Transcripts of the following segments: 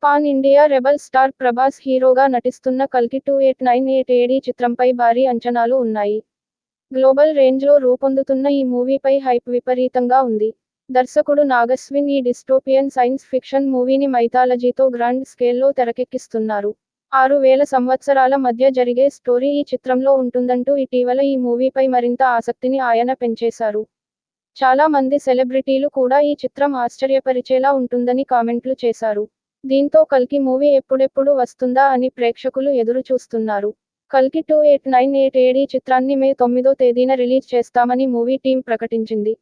Pan India rebel star Prabhas హీరోగా నటిస్తున్న కల్కి 2898 ఏడీ చిత్రంపై భారీ అంచనాలు ఉన్నాయి. గ్లోబల్ రేంజ్లో రూపొందుతున్న ఈ మూవీపై హైప్ విపరీతంగా ఉంది. దర్శకుడు నాగస్విన్ ఈ డిస్టోపియన్ సైన్స్ ఫిక్షన్ మూవీని మైథాలజీతో గ్రాండ్ స్కేల్లో తెరకెక్కిస్తున్నారు. 6000 సంవత్సరాల మధ్య జరిగే స్టోరీ ఈ చిత్రంలో ఉంటుందంటూ ఇటీవల ఈ మూవీపై మరింత ఆసక్తిని ఆయన పెంచేశారు. చాలా మంది సెలబ్రిటీలు కూడా ఈ చిత్రం ఆశ్చర్యపరిచేలా ఉంటుందని కామెంట్లు చేశారు. దీంతో కల్కి మూవీ ఎప్పుడెప్పుడు వస్తుందా అని ప్రేక్షకులు ఎదురు చూస్తున్నారు. కల్కి 2898 ఏడీ చిత్రాన్ని మే 9వ తేదీన రిలీజ్ చేస్తామని మూవీ టీం ప్రకటించింది.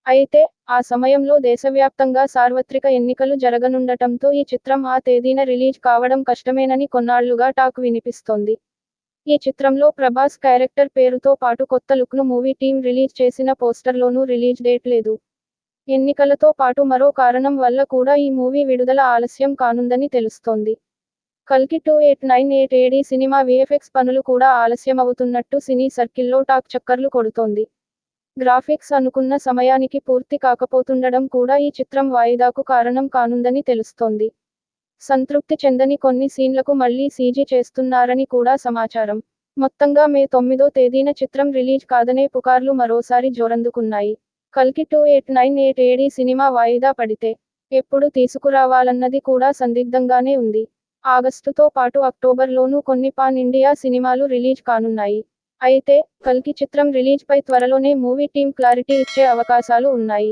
అయితే, ఆ సమయంలో దేశవ్యాప్తంగా సార్వత్రిక ఎన్నికలు జరగనుండటంతో ఈ చిత్రం ఆ తేదీన రిలీజ్ కావడం కష్టమేనని కొన్నాళ్లుగా టాక్ వినిపిస్తోంది. ఈ చిత్రంలో ప్రభాస్ క్యారెక్టర్ పేరుతో పాటు కొత్త లుక్ను మూవీ టీం రిలీజ్ చేసిన పోస్టర్లోనూ రిలీజ్ డేట్ లేదు. ఎన్నికలతో పాటు మరో కారణం వల్ల కూడా ఈ మూవీ విడుదల ఆలస్యం కానుందని తెలుస్తోంది. కల్కి 2898 ఏడీ సినిమా వీఎఫ్ఎక్స్ పనులు కూడా ఆలస్యమవుతున్నట్టు సినీ సర్కిల్లో టాక్ చక్కర్లు కొడుతోంది. గ్రాఫిక్స్ అనుకున్న సమయానికి పూర్తి కాకపోతుండడం కూడా ఈ చిత్రం వాయిదాకు కారణం కానుందని తెలుస్తోంది. సంతృప్తి చెందని కొన్ని సీన్లకు మళ్లీ సీజీ చేస్తున్నారని కూడా సమాచారం. మొత్తంగా మే 9వ తేదీన చిత్రం రిలీజ్ కాదనే పుకార్లు మరోసారి జోరందుకున్నాయి. కల్కి 2898 ఏడీ సినిమా వాయిదా పడితే ఎప్పుడు తీసుకురావాలన్నది కూడా సందిగ్ధంగానే ఉంది. ఆగస్టుతో పాటు అక్టోబర్లోనూ కొన్ని పాన్ ఇండియా సినిమాలు రిలీజ్ కానున్నాయి. అయితే, కల్కి చిత్రం రిలీజ్పై త్వరలోనే మూవీ టీం క్లారిటీ ఇచ్చే అవకాశాలు ఉన్నాయి.